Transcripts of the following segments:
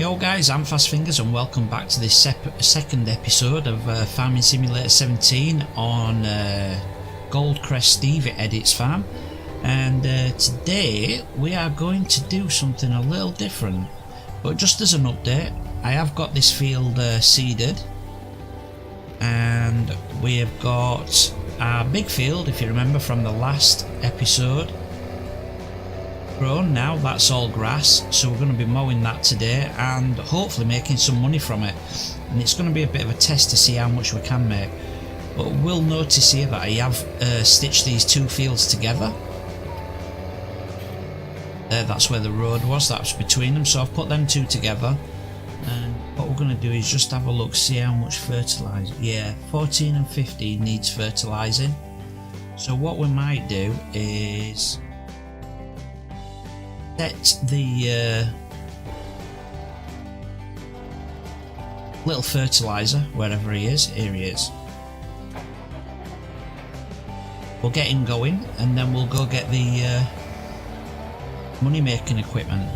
Yo guys, I'm Fastfingers and welcome back to this second episode of Farming Simulator 17 on GoldCrest Stevie Edits farm. And today we are going to do something a little different, but just as an update, I have got this field seeded, and we have got our big field, if you remember from the last episode, grown. Now that's all grass, so we're going to be mowing that today and hopefully making some money from it, and it's going to be a bit of a test to see how much we can make. But we'll notice here that I have stitched these two fields together. That's where the road was, that's between them, so I've put them two together, and what we're going to do is just have a look, see how much fertiliser. Yeah, 14 and 15 needs fertilising, so what we might do is set the little fertiliser wherever he is. Here he is. We'll get him going and then we'll go get the money making equipment.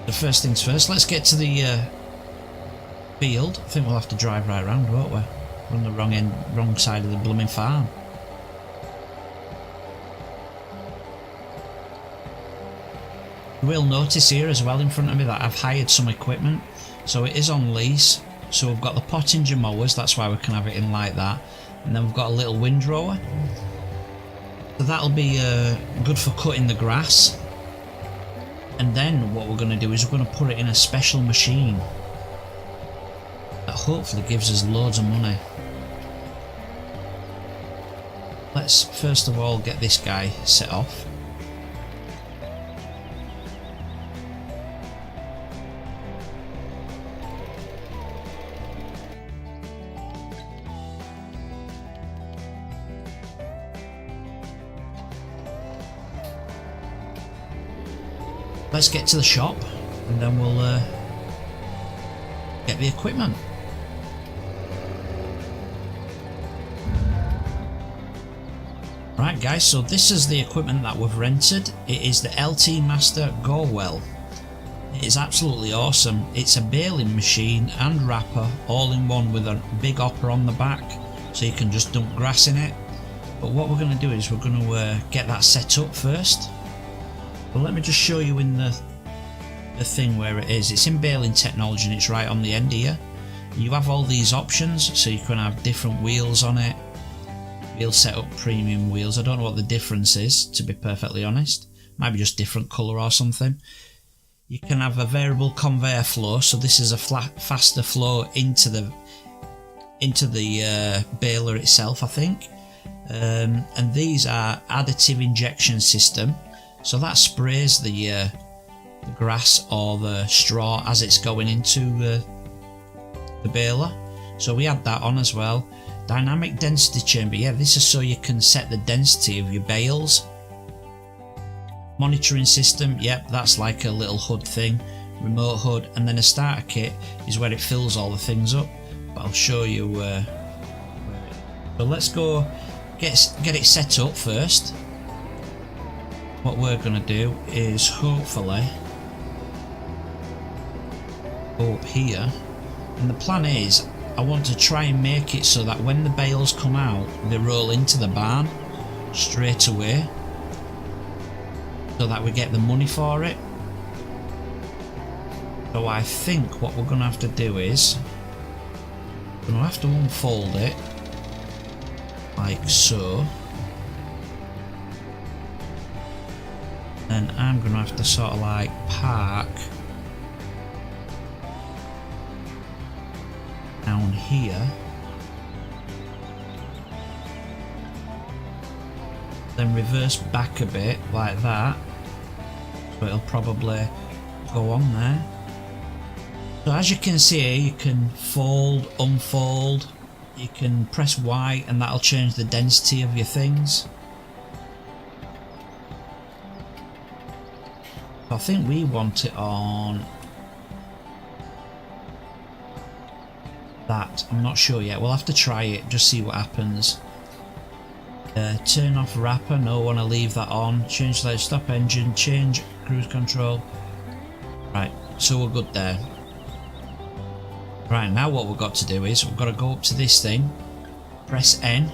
The first things first, let's get to the field. I think we'll have to drive right round, won't we? We're on the wrong side of the blooming farm. You will notice here as well in front of me that I've hired some equipment, so it is on lease. So we've got the pottinger mowers, that's why we can have it in like that, and then we've got a little windrower, so that'll be good for cutting the grass. And then what we're going to do is we're going to put it in a special machine that hopefully gives us loads of money. Let's first of all get this guy set off. Let's get to the shop and then we'll get the equipment. Right guys, so this is the equipment that we've rented. It is the LT Master Go Well. It is absolutely awesome. It's a baling machine and wrapper all in one with a big hopper on the back, so you can just dump grass in it. But what we're going to do is we're going to get that set up first. But let me just show you in the thing where it is. It's in baling technology and it's right on the end here. You have all these options, so you can have different wheels on it. Wheel setup, premium wheels. I don't know what the difference is, to be perfectly honest. Might be just different colour or something. You can have a variable conveyor flow, so this is a faster flow into the baler itself, I think. And these are additive injection system. So that sprays the grass or the straw as it's going into the baler. So we add that on as well. Dynamic density chamber. Yeah, this is so you can set the density of your bales. Monitoring system. Yep, that's like a little HUD thing. Remote HUD. And then a starter kit is where it fills all the things up. But I'll show you so let's go get it set up first. What we're going to do is hopefully go up here, and the plan is I want to try and make it so that when the bales come out they roll into the barn straight away, so that we get the money for it. So I think what we're going to have to do is we're going to have to unfold it like so. Then I'm going to have to sort of like park down here, then reverse back a bit like that, so it'll probably go on there. So as you can see, you can fold, unfold, you can press Y and that'll change the density of your things. I think we want it on that. I'm not sure yet. We'll have to try it, just see what happens. Turn off wrapper, no, want to leave that on. Change light, stop engine, change cruise control. Right, so we're good there. Right, now what we've got to do is we've got to go up to this thing, press N,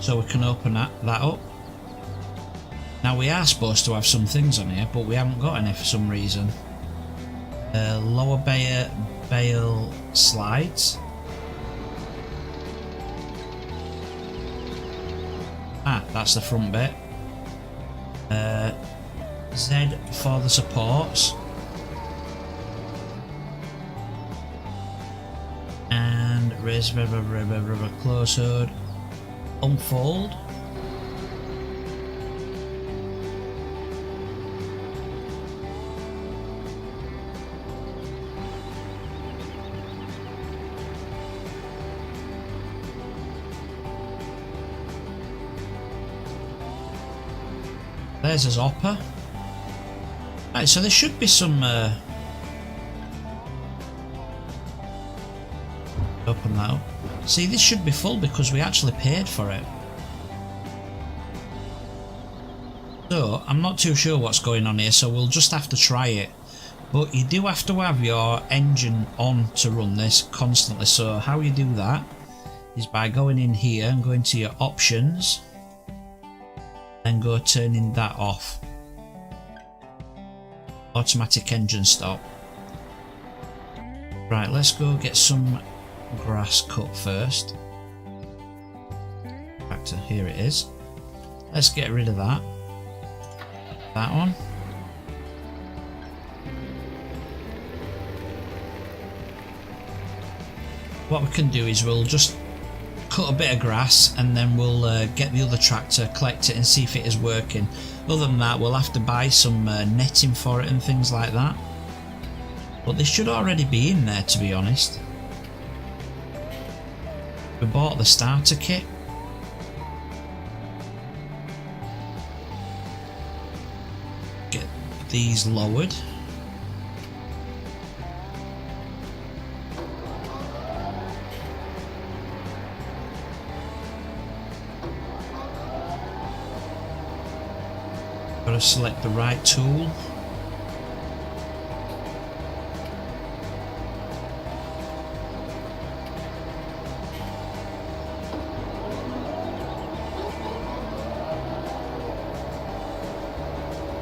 so we can open that up. Now we are supposed to have some things on here, but we haven't got any for some reason. Lower bale slides. Ah, that's the front bit. Z for the supports. And raise close hood. Unfold. There's his hopper. Right, so there should be some open that up. See, this should be full because we actually paid for it. So I'm not too sure what's going on here, so we'll just have to try it. But you do have to have your engine on to run this constantly. So how you do that is by going in here and going to your options. Then go turning that off. Automatic engine stop. Right, let's go get some grass cut first. Tractor, here it is. Let's get rid of that. That one. What we can do is we'll just cut a bit of grass and then we'll get the other tractor, collect it and see if it is working. Other than that, we'll have to buy some netting for it and things like that. But they should already be in there, to be honest. We bought the starter kit. Get these lowered. Got to select the right tool.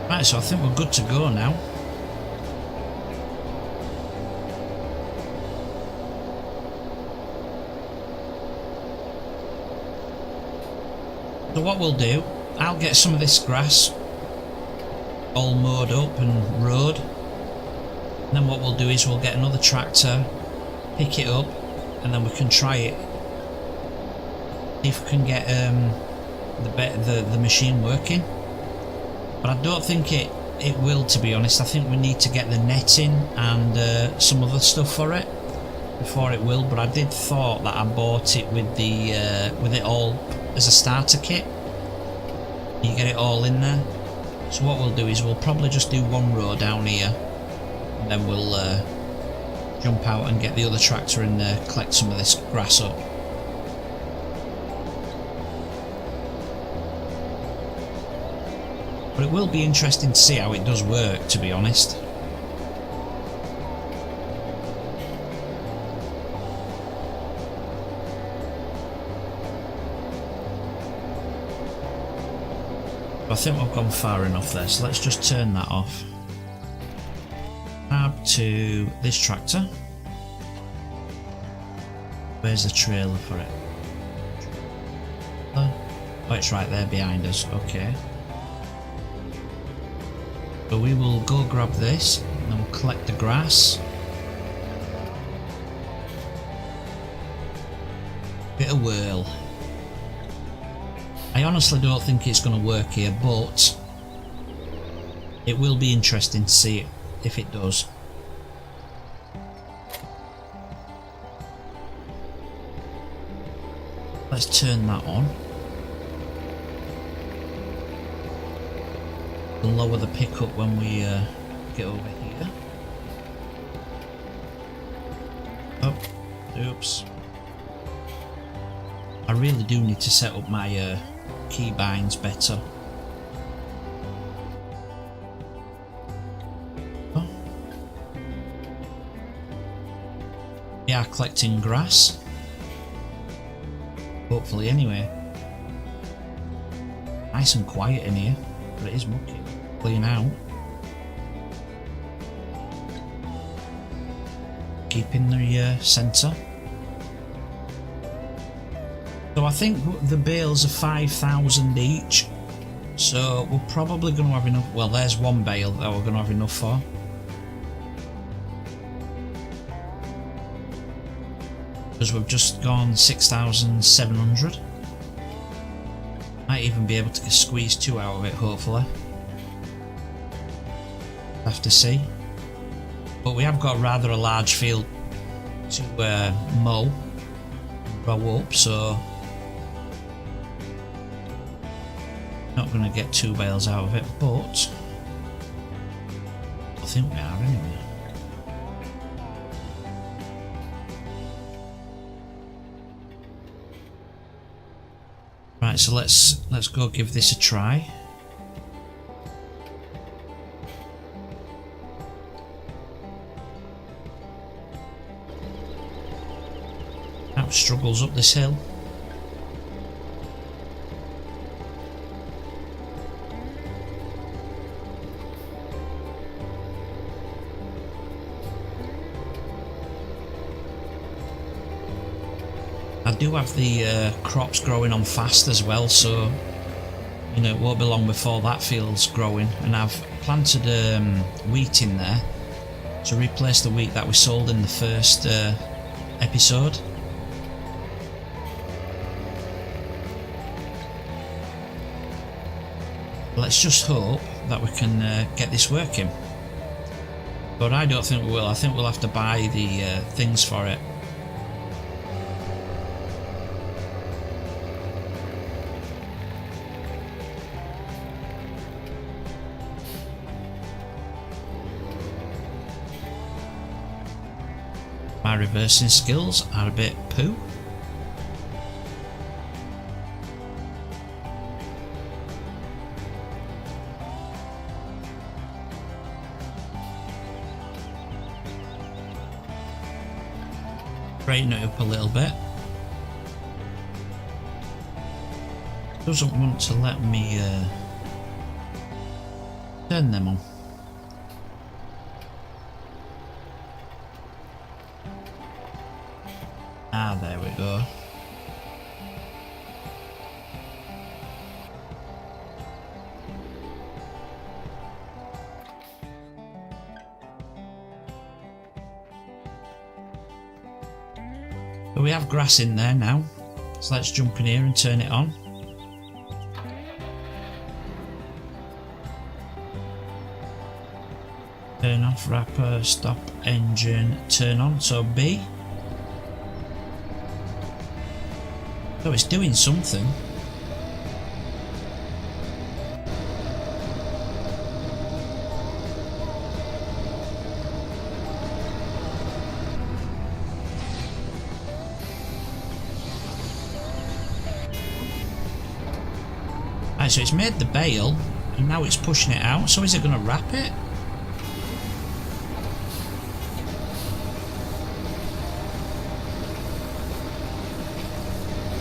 Right, so I think we're good to go now. So what we'll do, I'll get some of this grass all mowed up and rode, and then what we'll do is we'll get another tractor, pick it up, and then we can try it, see if we can get the machine working. But I don't think it will, to be honest. I think we need to get the netting and some other stuff for it before it will. But I did thought that I bought it with it all as a starter kit. You get it all in there. So what we'll do is we'll probably just do one row down here, and then we'll jump out and get the other tractor in there, collect some of this grass up. But it will be interesting to see how it does work, to be honest. I think we've gone far enough there, so let's just turn that off. Tab to this tractor. Where's the trailer for it? Oh, it's right there behind us, okay. So we will go grab this, and then we'll collect the grass. Bit of whirl. I honestly don't think it's going to work here, but it will be interesting to see if it does. Let's turn that on. We'll lower the pickup when we get over here. Oh, oops. I really do need to set up my keybinds better. Oh. We are collecting grass. Hopefully anyway. Nice and quiet in here, but it is mucky. Clean out. Keep in the centre. So I think the bales are 5,000 each. So we're probably going to have enough. Well, there's one bale that we're going to have enough for. Because we've just gone 6,700. Might even be able to squeeze 2 out of it, hopefully. Have to see. But we have got rather a large field to mow and row up, so not going to get 2 bales out of it, but I think we are anyway. Right, so let's go give this a try. That struggles up this hill. I do have the crops growing on fast as well, so you know it won't be long before that field's growing. And I've planted wheat in there to replace the wheat that we sold in the first episode. Let's just hope that we can get this working. But I don't think we will. I think we'll have to buy the things for it. My reversing skills are a bit poo. Straighten it up a little bit. Doesn't want to let me turn them on. Ah, there we go. But we have grass in there now, so let's jump in here and turn it on. Turn off wrapper, stop engine, turn on, so B. So it's doing something. Right, so it's made the bale and now it's pushing it out. So is it going to wrap it?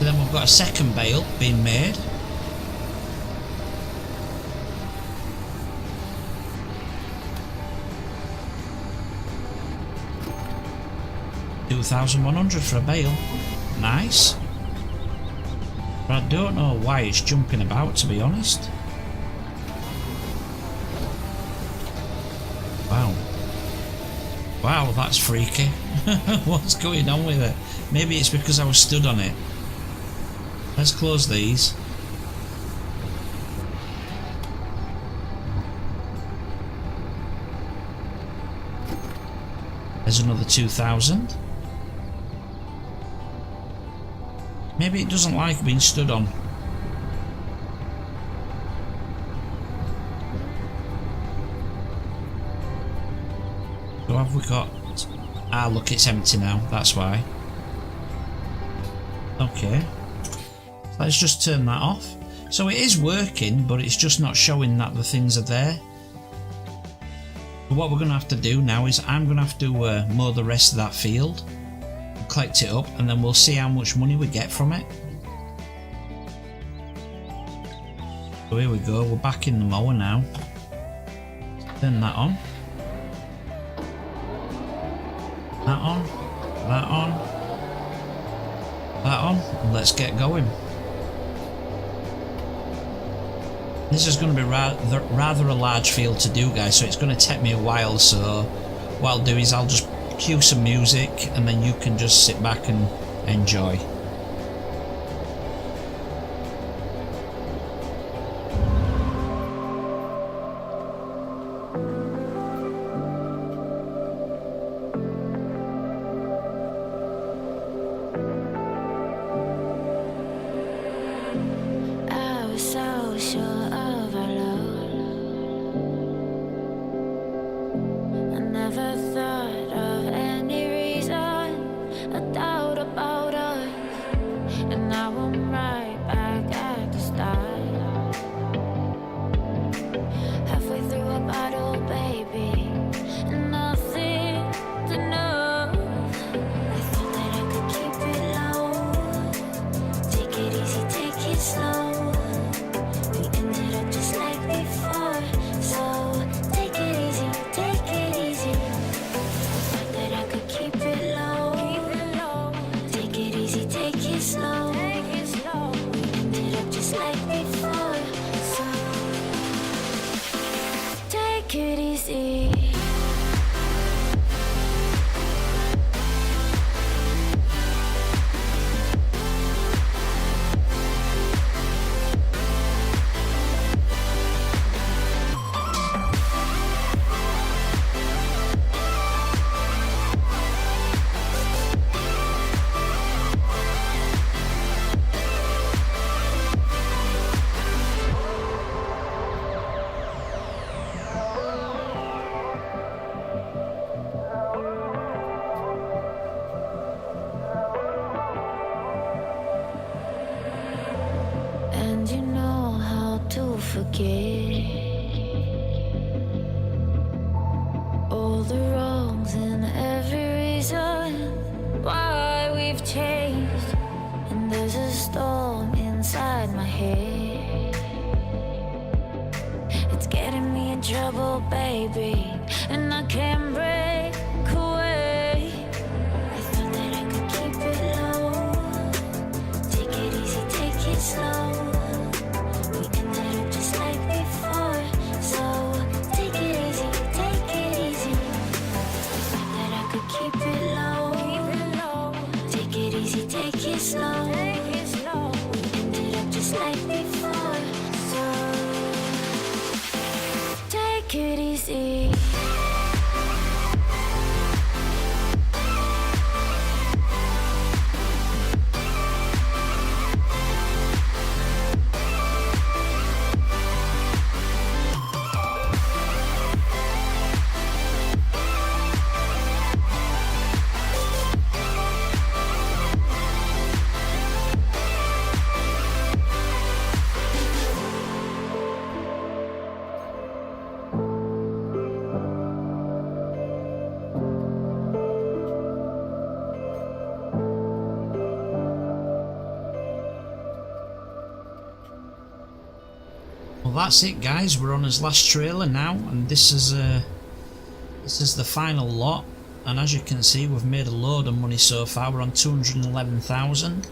Then we've got a second bale being made. $2,100 for a bale. Nice. But I don't know why it's jumping about, to be honest. Wow. Wow, that's freaky. What's going on with it? Maybe it's because I was stood on it. Let's close these. There's another 2,000. Maybe it doesn't like being stood on. So have we got... Ah, look, it's empty now. That's why. Okay. Let's just turn that off. So it is working, but it's just not showing that the things are there. But what we're going to have to do now is I'm going to have to mow the rest of that field, collect it up, and then we'll see how much money we get from it. So here we go, we're back in the mower now. Turn that on. That on. That on. That on. And let's get going. This is going to be rather a large field to do, guys, so it's going to take me a while. So what I'll do is I'll just cue some music and then you can just sit back and enjoy. All the wrongs and every reason why we've changed, and there's a storm inside my head. It's getting me in trouble, baby, and I can't break away. I thought that I could keep it low, take it easy, take it slow. We ended up just like before, so take it easy, take it easy. I thought that I could keep it low, take it easy, take it slow. We ended up just like before, so take it easy. Well, that's it, guys. We're on his last trailer now, and this is the final lot. And as you can see, we've made a load of money so far. We're on 211,000.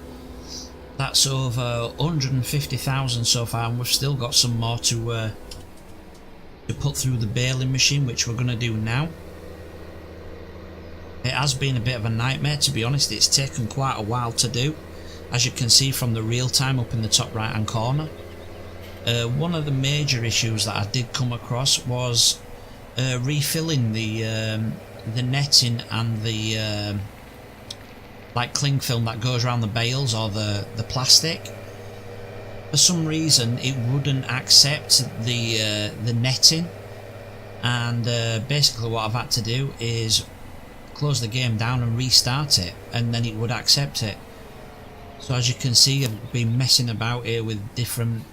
That's over 150,000 so far, and we've still got some more to put through the baling machine, which we're going to do now. It has been a bit of a nightmare, to be honest. It's taken quite a while to do, as you can see from the real time up in the top right hand corner. One of the major issues that I did come across was refilling the netting and the like cling film that goes around the bales or the plastic. For some reason it wouldn't accept the netting, and basically what I've had to do is close the game down and restart it, and then it would accept it. So as you can see, I've been messing about here with different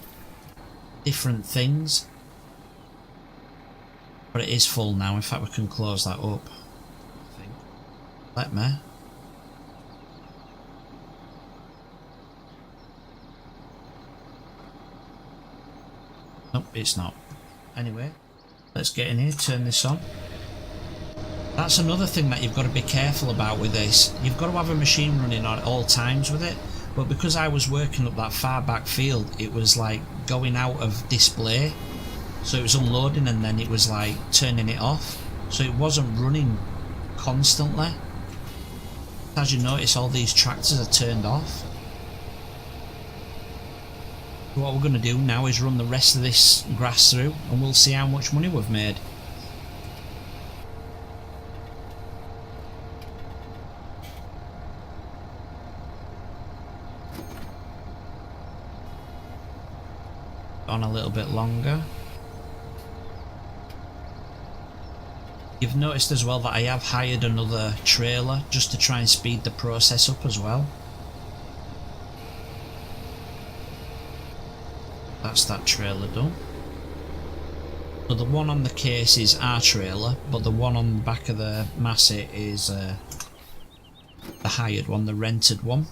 different things. But it is full now. In fact, we can close that up, I think. Let me. Nope, it's not. Anyway, let's get in here, turn this on. That's another thing that you've got to be careful about with this. You've got to have a machine running at all times with it, but because I was working up that far back field, it was like going out of display. So it was unloading and then it was like turning it off. So it wasn't running constantly. As you notice, all these tractors are turned off. What we're going to do now is run the rest of this grass through and we'll see how much money we've made. On a little bit longer. You've noticed as well that I have hired another trailer just to try and speed the process up as well. That's that trailer done. So the one on the case is our trailer, but the one on the back of the Massey is the hired one, the rented one.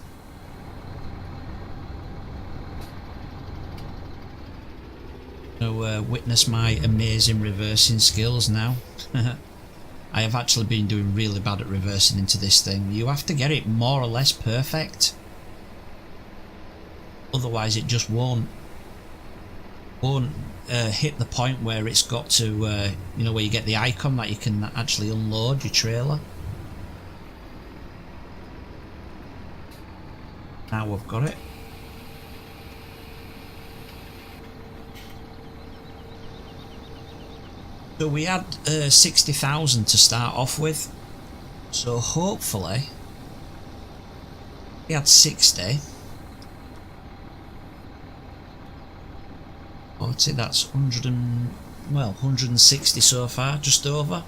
So witness my amazing reversing skills now. I have actually been doing really bad at reversing into this thing. You have to get it more or less perfect. Otherwise it just won't hit the point where it's got to, you know, where you get the icon that you can actually unload your trailer. Now we've got it. So we had 60,000 to start off with, so hopefully we had 60. That's 160 so far, just over.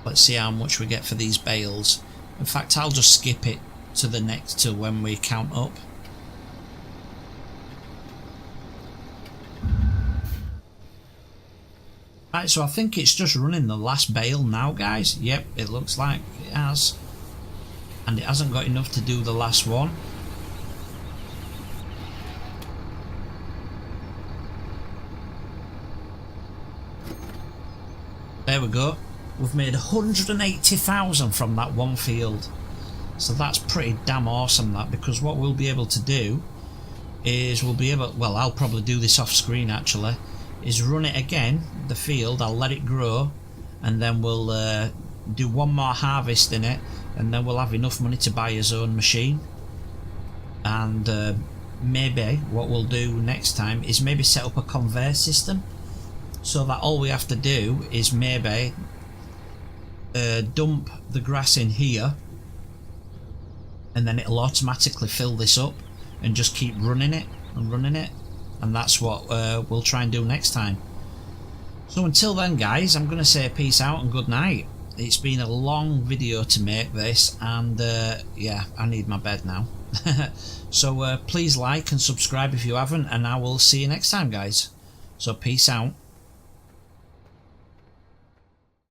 Let's see how much we get for these bales. In fact, I'll just skip it to the next, to when we count up. Right, so I think it's just running the last bale now, guys. Yep, it looks like it has. And it hasn't got enough to do the last one. There we go. We've made 180,000 from that one field. So that's pretty damn awesome, that, because what we'll be able to do is we'll be able, well, I'll probably do this off screen actually, is run it again, the field, I'll let it grow, and then we'll do one more harvest in it, and then we'll have enough money to buy his own machine. And maybe what we'll do next time is maybe set up a conveyor system, so that all we have to do is maybe dump the grass in here, and then it'll automatically fill this up and just keep running it and running it. And that's what we'll try and do next time. So until then, guys, I'm going to say peace out and good night. It's been a long video to make this, and yeah, I need my bed now. So please like and subscribe if you haven't, and I will see you next time, guys. So peace out.